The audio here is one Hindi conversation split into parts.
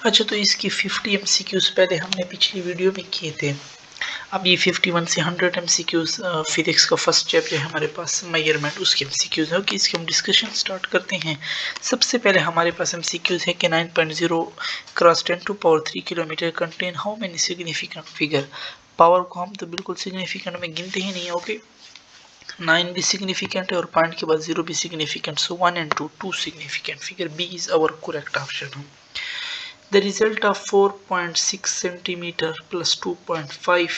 अच्छा, तो इसकी 50 MCQs पहले हमने पिछली वीडियो में किए थे। अब ये 51 से 100 MCQs फिजिक्स का फर्स्ट चैप्टर है हमारे पास मेजरमेंट, उसके MCQs है कि इसके हम डिस्कशन स्टार्ट करते हैं। सबसे पहले हमारे पास MCQs है कि 9.0 cross 10 to power 3 kilometre contain how many significant figure. Power को हम तो बिल्कुल सिग्निफिकेंट में गिनते ही नहीं है। ओके, 9 भी सिग्निफिकेंट है और पॉइंट के बाद 0 भी सिग्निफिकेंट, सो 1 and 2 significant figure. B is our correct option. The result of 4.6 centimetre plus 2.5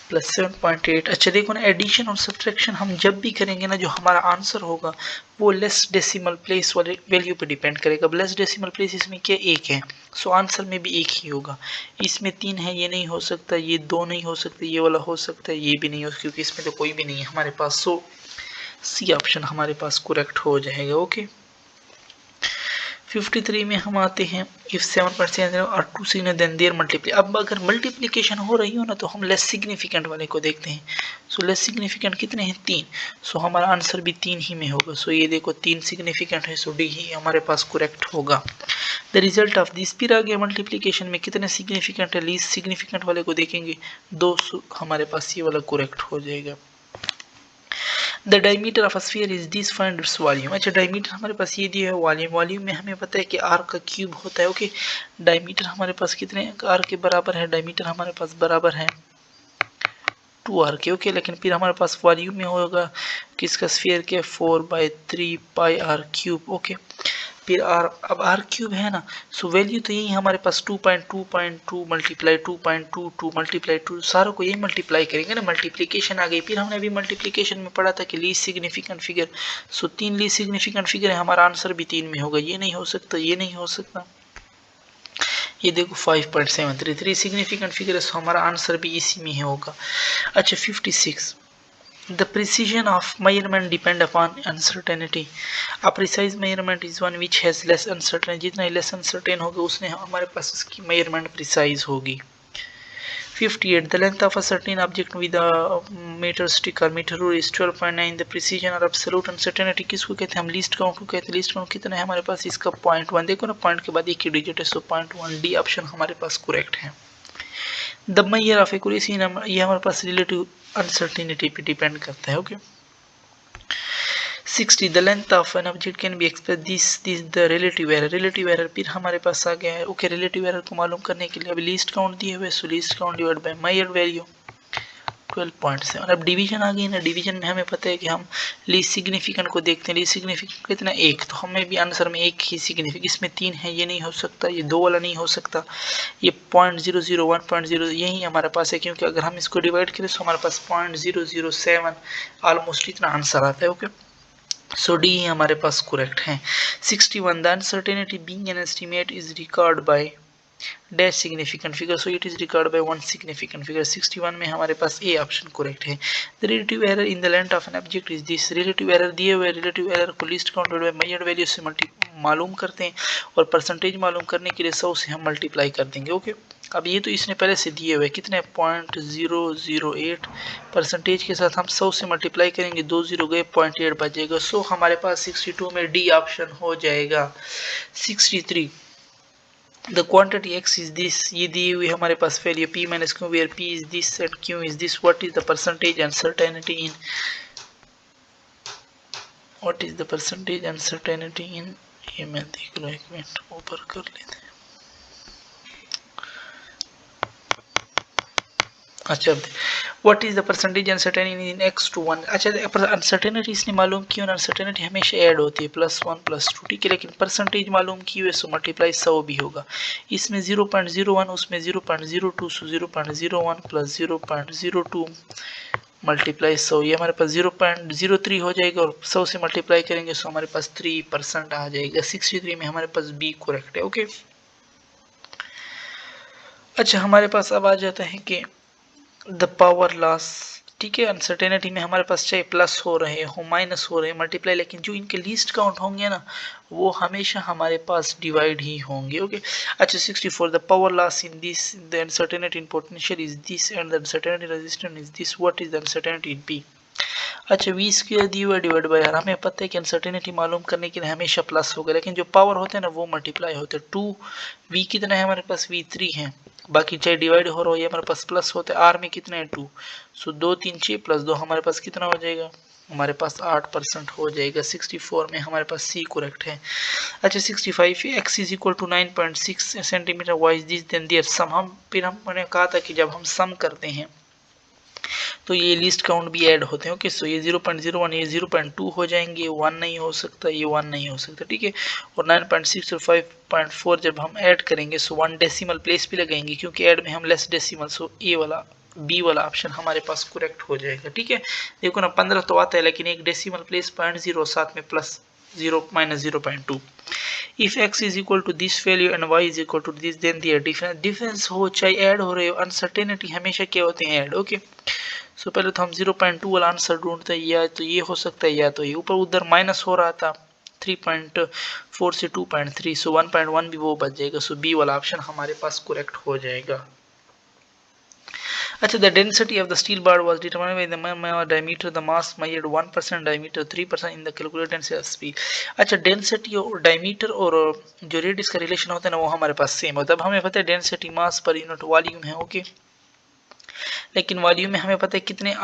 plus 7.8। अच्छा देखो ना, एडिशन और सब्ट्रैक्शन हम जब भी करेंगे ना, जो हमारा आंसर होगा वो लेस डेसिमल प्लेस वाले वैल्यू पे डिपेंड करेगा। अब लेस डेसिमल प्लेस इसमें क्या, 1 है, सो आंसर में भी 1 ही होगा। इसमें 3 है, ये नहीं हो सकता, ये 2 नहीं हो सकता, ये वाला हो सकता है, ये भी नहीं हो सकता क्योंकि इसमें तो कोई भी नहीं है हमारे पास। सो सी ऑप्शन हमारे पास करेक्ट हो जाएगा। ओके, 53 में हम आते हैं, इफ 7% और 2 सिग्निफिकेंट देन देयर मल्टीप्लाई। अब अगर मल्टीप्लिकेशन हो रही हो ना तो हम लेस सिग्निफिकेंट वाले को देखते हैं। सो लेस सिग्निफिकेंट कितने हैं, 3। सो हमारा आंसर भी 3 ही में होगा। सो ये देखो 3 सिग्निफिकेंट है, सो डी ही हमारे पास करेक्ट होगा। द रिजल्ट ऑफ दिस, फिर आ गया मल्टीप्लिकेशन में कितने सिग्निफिकेंट है, लीस्ट सिग्निफिकेंट वाले को देखेंगे 2, हमारे पास ये वाला करेक्ट हो जाएगा। The diameter of a sphere is this, find its volume. अच्छा, डायमीटर हमारे पास ये दिया है, वॉल्यूम, वॉल्यूम में हमें पता है कि आर का क्यूब होता है। ओके, डायमीटर हमारे पास कितने आर के बराबर है, डायमीटर हमारे पास बराबर है 2r के। ओके, लेकिन फिर हमारे पास वॉल्यूम में होगा किसका, स्फीयर के 4/3 पाई आर क्यूब। ओके, फिर आर, अब आर क्यूब है ना, सो वैल्यू तो यही हमारे पास 2.2.2 मल्टीप्लाई 2.22 मल्टीप्लाई 2, सारों को यही मल्टीप्लाई करेंगे ना, मल्टीप्लिकेशन आ गई। फिर हमने अभी मल्टीप्लिकेशन में पढ़ा था कि लीस्ट सिग्निफिकेंट फिगर, सो 3 लीस्ट सिग्निफिकेंट फिगर है, हमारा आंसर भी 3 में होगा। ये नहीं हो सकता, ये नहीं हो सकता, ये देखो 5.733 सिग्निफिकेंट फिगर है, सो हमारा आंसर भी इसी में होगा। अच्छा, 56, the precision of measurement depend upon uncertainty. A precise measurement is one which has less uncertainty. जितना less uncertain होगा उसने हमारे पास उसकी measurement precise होगी। 58, the length of a certain object with a meter stick or meter rule is 12.9. the precision or absolute uncertainty किसको कहते हैं, हम लीस्ट काउंट को कहते हैं। लीस्ट काउंट कितना है हमारे पास, इसका 0.1। देखो ना, पॉइंट के बाद एक ही डिजिट है, सो 0.1, डी ऑप्शन हमारे पास करेक्ट है। द मेजर ऑफ एक्यूरेसी, ये हमारे पास रिलेटिव अनसर्टेनिटी पे डिपेंड करता है। Okay, 60, the length of an object can be express this the relative error. Relative error फिर हमारे पास आ गया है। ओके, रिलेटिव एरर को मालूम करने के लिए अभी लीस्ट काउंट दिए हुए, so least count divide by major value 12.7। अब डिवीजन आ गई ना, डिवीजन में हमें पता है कि हम लीस्ट सिग्निफिकेंट को देखते हैं। लीस्ट सिग्निफिकेंट कितना, 1, तो हमें भी आंसर में 1 ही सिग्निफिकेंट, इसमें 3 है, ये नहीं हो सकता, ये 2 वाला नहीं हो सकता, ये 0.001.0 यही हमारे पास है, क्योंकि अगर हम इसको डिवाइड करें तो हमारे पास 0.007 ऑलमोस्ट इतना आंसर आता है। ओके, सो डी हमारे पास करेक्ट है। 61, the uncertainty being an estimate is record by dash significant figure, so it is record by 1 significant figure. 61 में हमारे पास ए ऑप्शन करेक्ट है। The relative error in the length of an object is this. Relative error दिए हुए रिलेटिव एरर को list counted bye measured value से मालूम करते हैं, और परसेंटेज मालूम करने के लिए 100 से हम मल्टीप्लाई कर देंगे। ओके, अब ये तो इसने पहले से दिए हुए कितने, 0.008, परसेंटेज के साथ हम 100 से मल्टीप्लाई करेंगे, 2 0 गए, 0.8 बचेगा। सो हमारे पास 62 में डी ऑप्शन हो जाएगा। 63, the quantity x is this, ये दी हुई हमारे पास value p minus q, where p is this and q is this. What is the percentage uncertainty in, what is the percentage uncertainty in, ये मैं देख लो, एक मिनट ऊपर कर लेते हैं। अच्छा, what is the percentage uncertainty in x to 1। अच्छा, अनसर्टेनिटी इसने मालूम की, और अनसर्टेनिटी हमेशा ऐड होती है, +1 +2, ठीक है, लेकिन परसेंटेज मालूम की हुए, सो मल्टीप्लाई 100 भी होगा। इसमें 0.01, उसमें 0.02, सो 0.01 + 0.02 मल्टीप्लाई 100, ये हमारे पास 0.03 हो जाएगा, और 100 से मल्टीप्लाई करेंगे, सो हमारे पास 3% आ जाएगा। 63 में हमारे पास बी करेक्ट है। ओके, अच्छा, हमारे पास अब आ जाता है कि द पावर लॉस, ठीक है, अनसर्टेनिटी में हमारे पास चाहे प्लस हो रहे हो, माइनस हो रहे, मल्टीप्लाई, लेकिन जो इनके लीस्ट काउंट होंगे ना, वो हमेशा हमारे पास डिवाइड ही होंगे। ओके, अच्छा, 64, the power loss in this, the uncertainty in potential is this and the uncertainty resistance is this. What is the uncertainty in P. अच्छा वी स्क्वायर दी हुआ डिवाइड बाय आर, हमें पता है कि अनसर्टेनिटी मालूम करने के लिए हमेशा प्लस होगा, लेकिन जो पावर होते हैं ना वो मल्टीप्लाई होते हैं। 2 वी कितना है हमारे पास, वी 3 है, बाकी चाहे डिवाइड हो रहा हो या हमारे पास प्लस होते हैं। आर में कितना है 2, सो 2 3 6 प्लस 2 हमारे पास कितना हो जाएगा, हमारे पास 8% हो जाएगा। 64 में हमारे पास सी करेक्ट है। अच्छा 65 x is equal to 9.6 centimetre, y is this then their sum. हम फिर हमने कहा था कि जब हम सम करते हैं तो ये लिस्ट काउंट भी ऐड होते हैं। ओके सो ये 0.01 ये 0.2 हो जाएंगे, 1 नहीं हो सकता, ये 1 नहीं हो सकता, ठीक है। और 9.6 और 5.4 जब हम ऐड करेंगे सो 1 डेसिमल प्लेस भी लगाएंगे, क्योंकि ऐड में हम लेस डेसिमल, सो ए वाला बी वाला ऑप्शन हमारे पास करेक्ट हो जाएगा, ठीक है। देखो ना 15 तो आता है, लेकिन एक डेसिमल प्लेस 0.0 साथ में plus 0 minus 0.2। If x is equal to this value and y is equal to this, then their difference हो चाहे ऐड हो रहे हो, अनसर्टेनिटी हमेशा क्या होते हैं ऐड। ओके सो पहले तो हम 0.2 वाला आंसर ढूंढते हैं, या तो ये हो सकता है या तो ये। ऊपर उधर माइनस हो रहा था 3.4 से 2.3, सो 1.1 भी वो बच जाएगा, सो बी वाला ऑप्शन हमारे पास करेक्ट हो जाएगा। अच्छा the density of the steel bar was determined by the diameter, the mass measured 1% diameter, 3% in the calculated tensile speed। अच्छा डेंसिटी और डायमीटर और जो रेडियस का रिलेशन होता है ना वो हमारे पास सेम होता है। अब हमें पता है density mass per unit volume है, ओके। लेकिन वॉल्यूम में हमें पता है कितने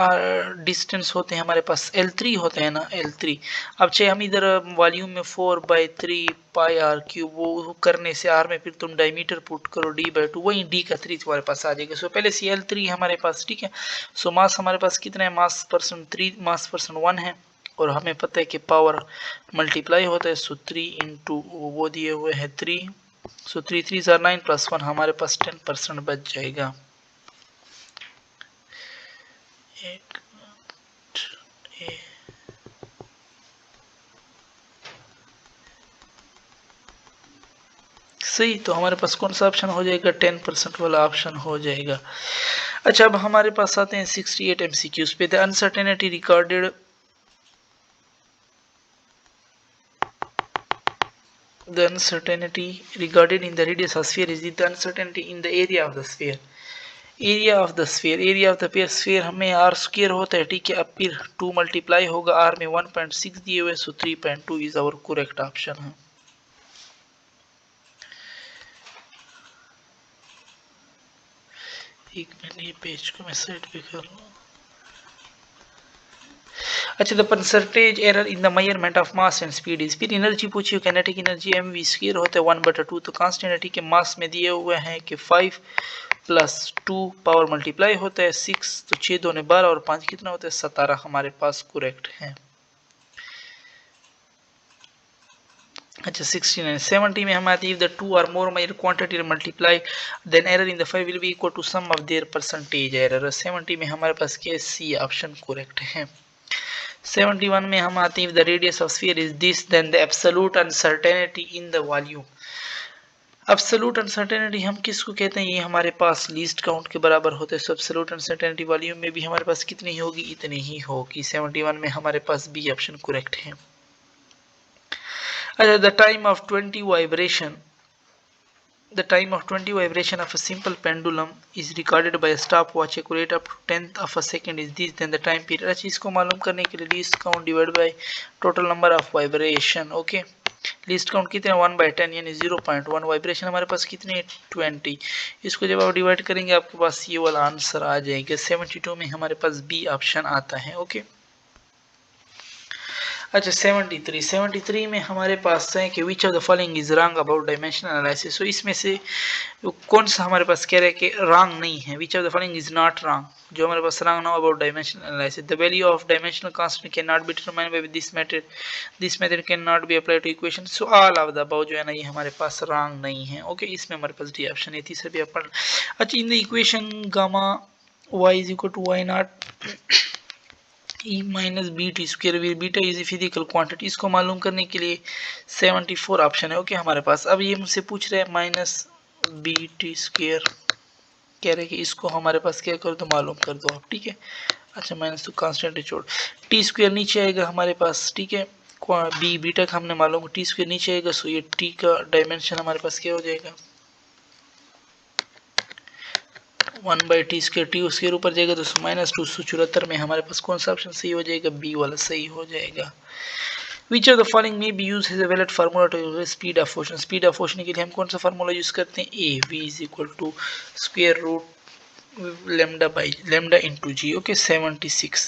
डिस्टेंस होते हैं हमारे पास, L3 होते हैं ना, L3। अब चाहे हम इधर वॉल्यूम में 4/3 पाई आर क्यूब वो करने से आर में फिर तुम डायमीटर पुट करो D/2, वही D का 3 तुम्हारे पास आ जाएगा। सो पहले से L3 हमारे पास, ठीक है। सो मास हमारे पास कितना है, मास परसेंट 3, मास परसेंट 1 है, और हमें पता है कि पावर मल्टीप्लाई होता है, सो 3 इंटू वो दिए हुए हैं 3, सो 3 3 9 प्लस 1 हमारे पास 10% बच जाएगा। सही, तो हमारे पास कौन सा ऑप्शन हो जाएगा, 10% वाला ऑप्शन हो जाएगा। अच्छा अब हमारे पास आते हैं 68 MCQs पे। The uncertainty recorded the uncertainty regarded in the radius of sphere is the uncertainty in the area of the sphere। Area of the sphere, area of the sphere हमें आर स्क्वायर होता है, ठीक है। अब फिर 2 मल्टीप्लाई होगा, आर में 1.6 दिए हुए, सो 3.2 इज आवर करेक्ट ऑप्शन है। एक मिनट ये पेज को मैं साइड पे कर लूँ। अच्छा the percentage error in the measurement of mass and speed is, फिर एनर्जी पूछी, काइनेटिक एनर्जी mv स्क्वायर होता है 1/2, तो कांस्टेंट है, ठीक है। मास में दिए हुए हैं कि 5 प्लस 2 पावर मल्टीप्लाई होता है 6, तो 6 2 12 और 5 कितना होता है 17 हमारे पास करेक्ट है। अच्छा 69 70 में हम आती है, if the 2 or more measured quantity are multiplied then error in the 5 will be equal to sum of their percentage error। 70 में हमारे पास क्या, सी ऑप्शन करेक्ट है। 71 में हम आते हैं, if the radius of sphere is this then the absolute uncertainty in the volume। Absolute uncertainty हम किसको कहते हैं, ये हमारे पास लीस्ट काउंट के बराबर होते हैं। सो एब्सोल्यूट अनसर्टेनिटी वॉल्यूम में भी हमारे पास कितनी होगी, इतनी ही होगी। 71 में हमारे पास बी ऑप्शन करेक्ट है। अच्छा the time of 20 vibration, the time of 20 vibration of a simple pendulum is recorded by a stopwatch accurate up to 10th of a second is this then the time period। अच्छा इसको मालूम करने के लिए least count divide by total number of vibration, okay. Least count कितने 1/10 यानी 0.1, वाइब्रेशन हमारे पास कितने 20, इसको जब आप डिवाइड करेंगे आपके पास ये वाला आंसर आ जाएगा। 72 में हमारे पास बी ऑप्शन आता है, ओके। अच्छा 73 में हमारे पास है कि which of the following is wrong about dimensional analysis. So इसमें से कौन सा हमारे पास कह रहा है कि रॉन्ग नहीं है, which of the following is not wrong, जो हमारे पास रॉन्ग ना about dimensional analysis. The value of dimensional constant can not be determined by this method can not be applied to equation. So all of the above जो है ना ये हमारे पास रॉन्ग नहीं है, ओके। इसमें हमारे पास डी ऑप्शन है, तीसरा भी अपन। अच्छा in the equation gamma y is equal to y nought E minus B T square, beta is a physical quantity, इसको मालूम करने के लिए 74 ऑप्शन है, ओके हमारे पास। अब ये मुझसे पूछ रहे हैं माइनस बी टी स्क्र, कह रहे हैं कि इसको हमारे पास क्या कर दो, मालूम कर दो आप, ठीक है। अच्छा माइनस तो कांस्टेंट छोड़, टी स्क्वायर नीचे आएगा हमारे पास, ठीक है। बी बीटा का हमने मालूम, टी स्क्वायर नीचे आएगा, सो ये टी का डायमेंशन हमारे पास क्या हो जाएगा 1/t², टी उसके ऊपर जाएगा तो -2। 74 में हमारे पास कौन सा ऑप्शन सही हो जाएगा? बी वाला सही हो जाएगा। Which of the following may be used as a valid formula to speed of motion? Speed of motion के लिए हम कौन सा फार्मूला यूज करते हैं? a v is equal to square root lambda into g. Okay, 76.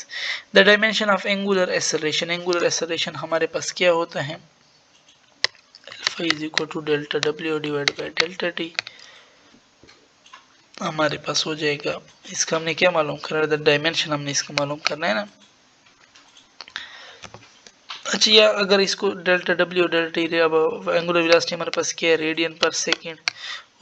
The dimension of angular acceleration. Angular acceleration हमारे पास क्या होता है? Alpha is equal to delta w divided by delta t. हमारे पास हो जाएगा, इसका हमने क्या मालूम करना है? डायमेंशन हमने इसका मालूम करना है ना। अच्छा, या अगर इसको डेल्टा डब्ल्यू डेल्टा टी, अब एंगुलर वेलोसिटी हमारे पास क्या है? रेडियन पर सेकेंड,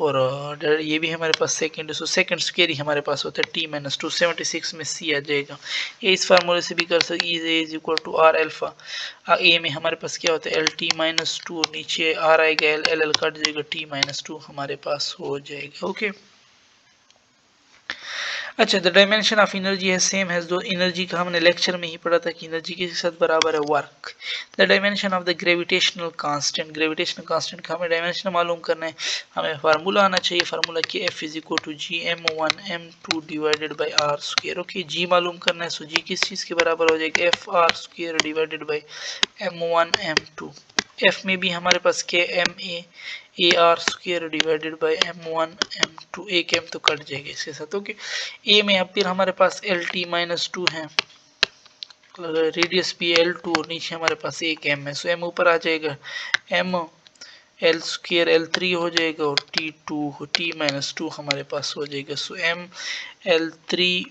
और ये भी हमारे पास सेकेंड, सो सेकेंड स्क्वायर ही हमारे पास होता है t-2। 76 में सी आ जाएगा। ये इस फार्मूले से भी कर सकते, a is equal to r alpha. A में हमारे पास क्या होता है? एल t-2, और नीचे आर आएगा, एल एल कट जाएगा, t-2 हमारे पास हो जाएगा। ओके, अच्छा, द डायमेंशन ऑफ एनर्जी है सेम है, जो एनर्जी का हमने लेक्चर में ही पढ़ा था कि एनर्जी के साथ बराबर है work. The dimension of the gravitational constant, gravitational constant का हमें डायमेंशन मालूम करना है। हमें फार्मूला आना चाहिए, फार्मूला कि F is equal to G m1 m2 divided by r square. Okay, G मालूम करना है, सो जी किस चीज़ के बराबर हो जाएगा? F R square divided by m1 m2। F में भी हमारे पास क्या? M A R square divided by m1 m2। एक एम तो कट जाएगा इसके साथ। ओके, ए में अब फिर हमारे पास एल t-2 है, रेडियस भी L2, और नीचे हमारे पास एक m है, सो m ऊपर आ जाएगा, m एल स्क्वायर L3 हो जाएगा, और t-2 हमारे पास हो जाएगा, सो m L3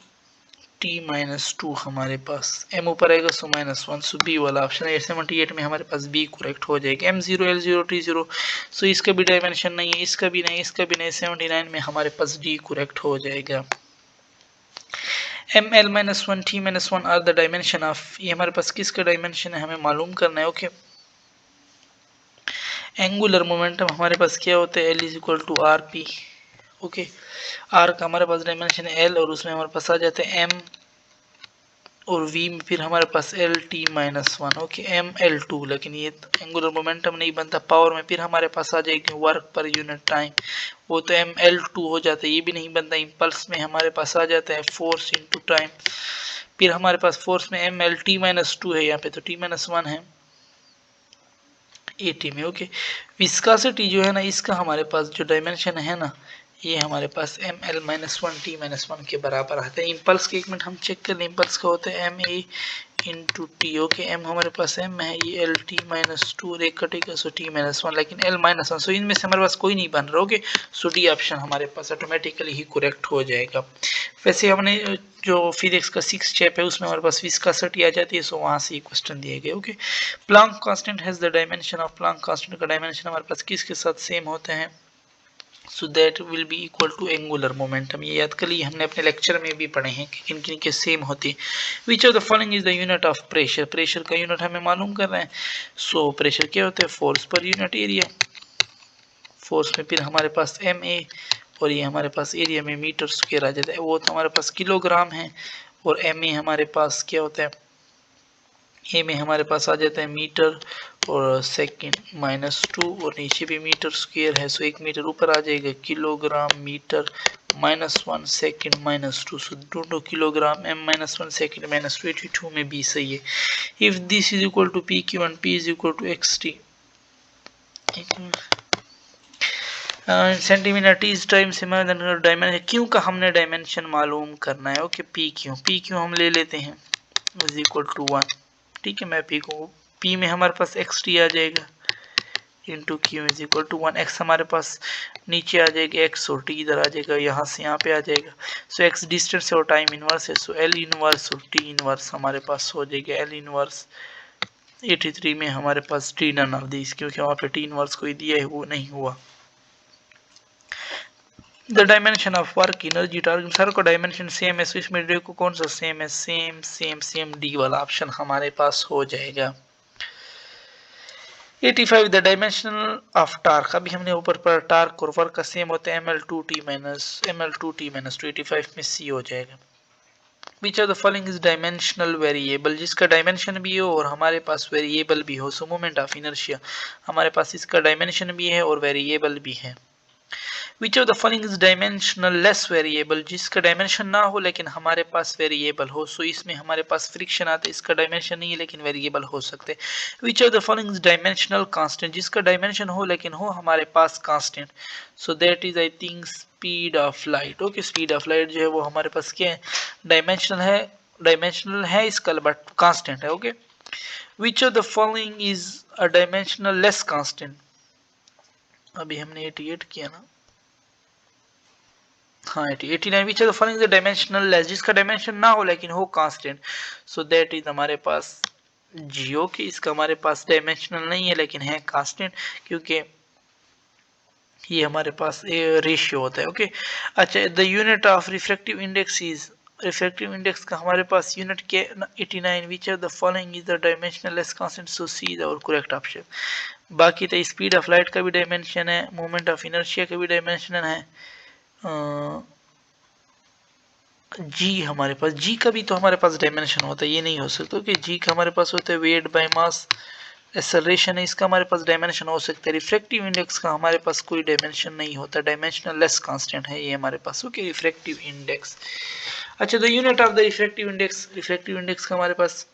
t-2 हमारे पास m ऊपर आएगा, सो -1, सो बी वाला ऑप्शन है। 78 में हमारे पास बी करेक्ट हो जाएगा। m0 L0 t0, सो इसका भी डायमेंशन नहीं है, इसका भी नहीं, इसका भी नहीं। 79 में हमारे पास डी करेक्ट हो जाएगा। ml-1 t-1 are the dimension of, ये हमारे पास किसका डायमेंशन है हमें मालूम करना है। ओके, एंगुलर मोमेंटम हमारे पास क्या होता है? L is equal to R P. Okay, R का हमारे पास डायमेंशन है L, और उसमें हमारे पास आ जाते हैं m, और v में फिर हमारे पास L t-1। ओके, ml2, लेकिन ये एंगुलर मोमेंटम नहीं बनता। पावर में फिर हमारे पास आ जाएगी वर्क पर यूनिट टाइम, वो तो ml2 हो जाता है, ये भी नहीं बनता। इम्पल्स में हमारे पास आ जाता है फोर्स इनटू टाइम, फिर हमारे पास फोर्स में ml t-2 है, यहाँ पे तो t-1 है 80 में। ओके, विस्कोसिटी जो है ना, इसका हमारे पास जो डायमेंशन है ना, ये हमारे पास ml-1 t-1 के बराबर आता है। इम्पल्स के एक मिनट हम चेक कर लें, इम्पल्स का होता है ma into T. Okay, m हमारे पास m है, ये l t-2, और एक कटेगा, सो t-1, लेकिन l-1, सो इनमें से हमारे पास कोई नहीं बन रहा। ओके, सो डी ऑप्शन हमारे पास ऑटोमेटिकली ही करेक्ट हो जाएगा। वैसे हमने जो फिजिक्स का 6 चैप्टर है उसमें हमारे पास विस्कोसिटी आ जाती है, सो वहाँ से ये क्वेश्चन दिए गए। Okay, Planck constant has the dimension of, Planck constant का डायमेंशन हमारे पास किसके साथ सेम होते हैं? So that will be equal to angular momentum. ये याद कर लिए, हमने अपने लेक्चर में भी पढ़े हैं कि किन किन के सेम होती है। Which of the following is the unit of pressure, pressure का यूनिट हमें मालूम कर रहे हैं। सो प्रेशर क्या होता है? Force per unit area. Force में फिर हमारे पास एम ए, और ये हमारे पास एरिया में मीटर स्क्वायर आ जाता है, वो तो हमारे पास किलोग्राम है, और एम ए हमारे पास क्या होता है? ए में हमारे पास आ जाता है मीटर, और सेकंड -2, और नीचे भी मीटर स्क्वायर है, सो 1 मीटर ऊपर आ जाएगा, किलोग्राम मीटर -1 सेकंड -2, सो 2 किलोग्राम m-1 सेकंड -2, 82 में बी सही है। If this is equal to P Q and P is equal to X T, centimetre T is time से डायमेंशन, क्यों का हमने डायमेंशन मालूम करना है। ओके, पी क्यू हम ले लेते हैं इज इक्वल टू 1। ठीक है, मैं पी को, पी में हमारे पास एक्स टी आ जाएगा into Q is equal to 1। X हमारे पास नीचे आ जाएगा एक्स, और टी इधर आ जाएगा, यहाँ से यहाँ पे आ जाएगा। सो एक्स डिस्टेंस है और टाइम इनवर्स है, सो एल इनवर्स और टी इनवर्स हमारे पास हो जाएगा। एल इनवर्स 83 में हमारे पास टी नन ऑफ दिस, क्योंकि वहाँ पे टी इनवर्स कोई दिया है, वो नहीं हुआ। The dimension of work energy target, sir को डायमेंशन सेम है, स्विच में को कौन सा सेम है? सेम डी वाला ऑप्शन हमारे पास हो जाएगा। 85 द डायमेंशन ऑफ टार्क, अभी हमने ऊपर पर टार्क और वर्क का सेम होता है ml2t -2 85 में सी हो जाएगा। विच of the following is dimensional variable, जिसका डायमेंशन भी हो और हमारे पास वेरिएबल भी हो। सो मोमेंट ऑफ इनर्शिया, हमारे पास इसका डायमेंशन भी है और वेरिएबल भी है। Which of the following is dimensional less variable, जिसका डायमेंशन ना हो लेकिन हमारे पास वेरिएबल हो। सो इसमें हमारे पास फ्रिक्शन आता है, इसका डायमेंशन नहीं है लेकिन वेरिएबल हो सकते। Which of the following is dimensional constant, जिसका डायमेंशन हो लेकिन हो हमारे पास constant. So that is I think speed of light. Okay, speed of light जो है वो हमारे पास क्या है, डायमेंशनल है इसका बट कांस्टेंट है। Okay, which of the following is a dimensional less constant, अभी हमने 88 किया ना, हाँ 89। Which of the following is dimensional less, जिसका डायमेंशन ना हो लेकिन हो कांस्टेंट। सो दैट इज हमारे पास जियो की, इसका हमारे पास डायमेंशनल नहीं है लेकिन है कांस्टेंट, क्योंकि ये हमारे पास रेशियो होता है। ओके, अच्छा, the unit of refractive index is, refractive index का हमारे पास यूनिट के 89। Which of the following is the dimensional less constant, so C is our correct option. बाकी तो स्पीड ऑफ लाइट का भी डायमेंशन है, मोमेंट ऑफ इनर्शिया का भी डायमेंशन है, जी हमारे पास जी का भी तो हमारे पास डायमेंशन होता है, ये नहीं हो सकता कि जी का हमारे पास होता है वेट बाय मास एक्सेलरेशन है, इसका हमारे पास डायमेंशन हो सकता है। रिफ्रैक्टिव इंडेक्स का हमारे पास कोई डायमेंशन नहीं होता, डायमेंशनल लेस कांस्टेंट है ये हमारे पास। Okay, refractive index. अच्छा, the unit of the refractive index, refractive index का हमारे पास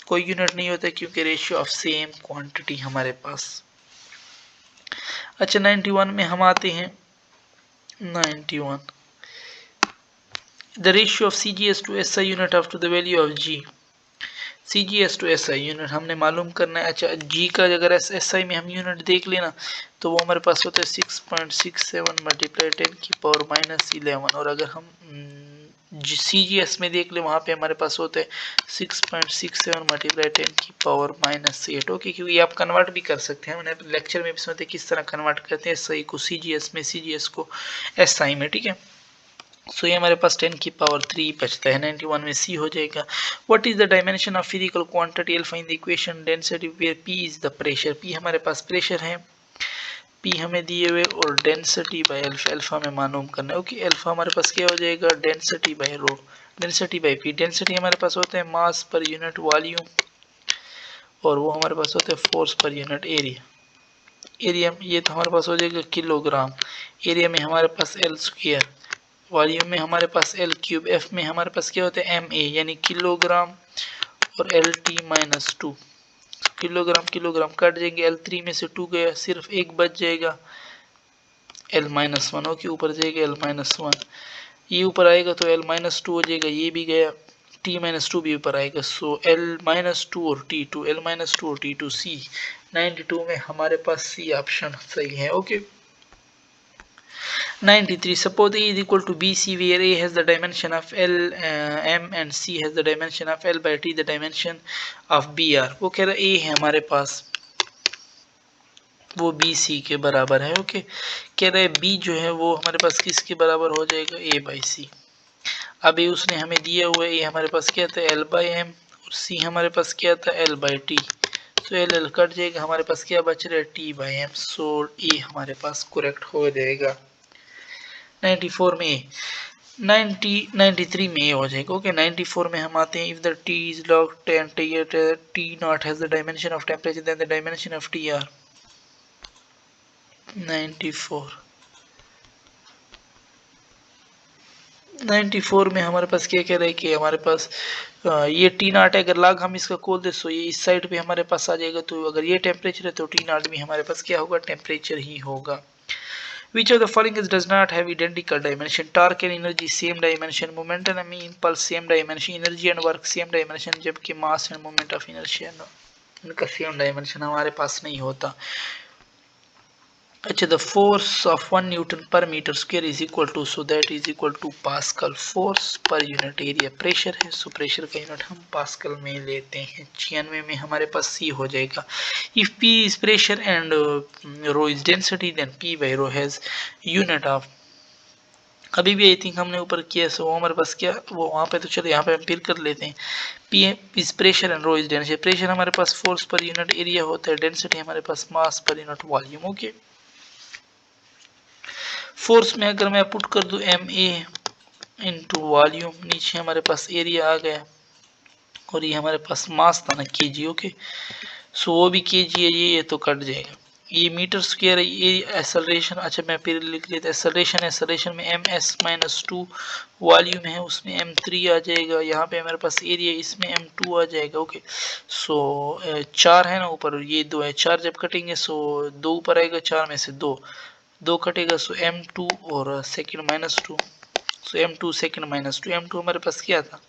कोई यूनिट नहीं होता क्योंकि रेशियो ऑफ सेम क्वांटिटी हमारे पास। अच्छा, 91 में हम आते हैं। 91, the ratio of CGS to SI unit up to the value of G, CGS to SI unit हमने मालूम करना है। अच्छा, G का अगर SI में हम यूनिट देख लेना तो वो हमारे पास होता है 6.67 मल्टीप्लाई 10 की पावर -11, और अगर हम CGS में देख ले वहाँ पे हमारे पास होता है 6.67 मल्टीप्लाई 10 की पावर -8। ओके, क्योंकि आप कन्वर्ट भी कर सकते हैं, मैंने लेक्चर में भी सुनते किस तरह कन्वर्ट करते हैं SI को CGS में, CGS को SI में। ठीक है, सो ये हमारे पास 10 की पावर 3 बचता है, 91 में सी हो जाएगा। What is the dimension of physical quantity alpha in the equation density where P is the pressure, P हमारे पास प्रेशर है, पी हमें दिए हुए, और डेंसिटी बाय अल्फा, अल्फा में मालूम करना है। ओके, अल्फा हमारे पास क्या हो जाएगा, density by rho, density by P. Density हमारे पास होता है मास पर यूनिट वॉल्यूम, और वो हमारे पास होता है force per unit area. Area ये तो हमारे पास हो जाएगा किलोग्राम, एरिया में हमारे पास एल स्क्वायर, वॉल्यूम में हमारे पास एल क्यूब, एफ में हमारे पास क्या होता है एम ए यानी किलोग्राम, और L T -2। Kilogram kilogram cut जाएंगे, एल 3 में से 2 गया, सिर्फ एक बच जाएगा एल -1। ओके, ऊपर जाएगा एल -1, ये ऊपर आएगा तो एल -2 हो जाएगा, ये भी गया, टी -2 भी ऊपर आएगा। सो एल -2 और T2, एल -2 और T2, सी 92 में हमारे पास सी ऑप्शन सही है। Okay, 93, suppose A is equal to BC where A has the dimension of L, M and C has the dimension of L by T, the dimension of BR। वो कह रहा है A है हमारे पास, वो BC के बराबर है। ओके, कह रहा है B जो है वो हमारे पास किसके बराबर हो जाएगा, A by C। अब ये उसने हमें दिया हुआ है, A हमारे पास क्या था L by M, और C हमारे पास क्या था L by T। तो L L कट जाएगा, हमारे पास क्या बच रहा है T by M। So A हमारे पास करेक्ट हो जाएगा। 94 में 93 में ये हो जाएगा। ओके, 94 में हम आते हैं। If the T is log T not has the dimension of temperature then the dimension of T R. 94 में हमारे पास क्या कह रहा है कि हमारे पास ये टी नॉट है, अगर लॉग हम इसका खोल दे सो ये इस साइड पे हमारे पास आ जाएगा, तो अगर ये टेम्परेचर है तो टी नॉट भी हमारे पास क्या होगा, टेम्परेचर ही होगा। Which of the following does not have identical dimension? Torque and energy same dimension, momentum and impulse same dimension, energy and work same dimension, जबकि mass and moment of inertia इनका same dimension हमारे पास नहीं होता। अच्छा, the force of 1 Newton per meter square is equal to, so that is equal to Pascal, force per unit area। Pressure है, सो प्रेशर का यूनिट हम पास्कल में लेते हैं। 96 में हमारे पास सी हो जाएगा। If P is pressure and rho is density then P by rho has unit of, अभी भी आई थिंक हमने ऊपर किया, सो वो हमारे पास क्या, वो वहाँ पे तो चलो यहाँ पे हम फिर कर लेते हैं। P is pressure and rho is density। Pressure हमारे पास फोर्स पर यूनिट एरिया होता है, डेंसिटी हमारे पास मास per unit volume. Okay, force में अगर मैं पुट कर दूं एम ए इंटू वॉल्यूम, नीचे हमारे पास एरिया आ गया, और ये हमारे पास मास था ना केजी। ओके, सो वो भी केजी है, ये तो कट जाएगा, ये मीटर स्क्वायर है, ये एक्सेलरेशन। अच्छा मैं फिर लिख लेता एक्सेलरेशन में एम एस माइनस 2 वॉल्यूम है, उसमें m3 आ जाएगा। यहाँ पे हमारे पास एरिया, इसमें m2 आ जाएगा। ओके सो 4 है ना ऊपर, ये 2 है, 4 जब कटेंगे सो 2 ऊपर आएगा, 4 में से 2 कटेगा, सो m2 और second minus 2, so m2 second minus 2, m2 हमारे पास क्या था,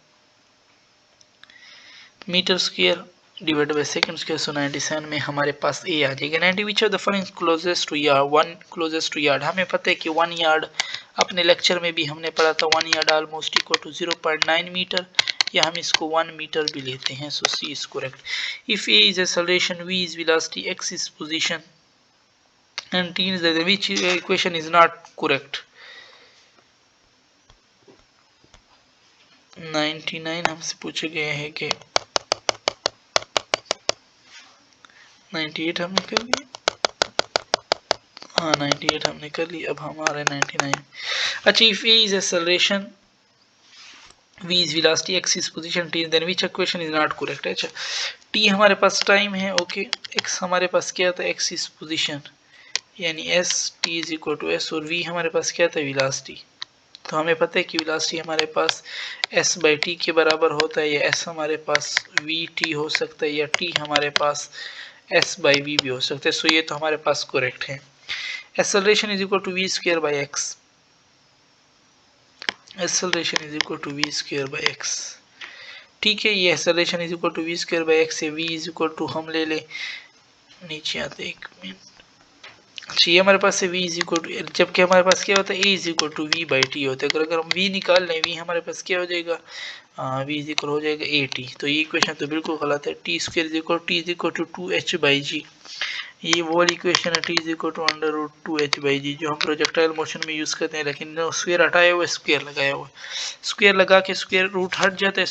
metre square divide by second square, so 97 में हमारे पास ए आ जाएगा। 90 which of the following closest to yard, 1 closest to yard. हमें पता है कि 1 यार्ड अपने लेक्चर में भी हमने पढ़ा था, 1 yard almost equal to 0.9 metre, या हम इसको 1 मीटर भी लेते हैं। So C is correct. If A is acceleration, v is velocity, x is position and t is the, which equation is not correct. 99 हमसे पूछे गए हैं कि 98 हमने कर लिया, हाँ 98 हमने कर लिया, अब हमारे 99। अच्छा if A is acceleration, v is velocity, x is position, t then which equation is not correct. अच्छा t हमारे पास टाइम है, ओके x हमारे पास क्या था, x इज पोजीशन यानी s, t is equal to s, और v हमारे पास क्या था, वेलोसिटी। तो हमें पता है कि वेलोसिटी हमारे पास s बाई टी के बराबर होता है, या s हमारे पास vt हो सकता है, या t हमारे पास s बाई v भी हो सकता है। सो ये तो हमारे पास करेक्ट है। Acceleration is equal to V square by X, acceleration is equal to V square by X. ठीक है, ये acceleration is equal to V square by X है, वी इज इक्वल टू हम ले ले, नीचे आते एक मिनट। अच्छा ये हमारे पास है v इज इक्वल टू, जबकि हमारे पास क्या होता है, a is equal to V by T होता है। अगर हम v निकाल लें, v हमारे पास क्या हो जाएगा, v इज इक्वल हो जाएगा ए टी। तो ये इक्वेशन तो बिल्कुल गलत है। T square is equal to 2h by G, ये वो वाली इक्वेशन है, t is equal to under root 2h by G, जो हम प्रोजेक्टाइल मोशन में यूज़ करते हैं। लेकिन स्क्वायर हटाया हुआ, स्क्वायर लगाया हुआ, स्क्वायर लगा के स्क्वायर रूट हट जाता है।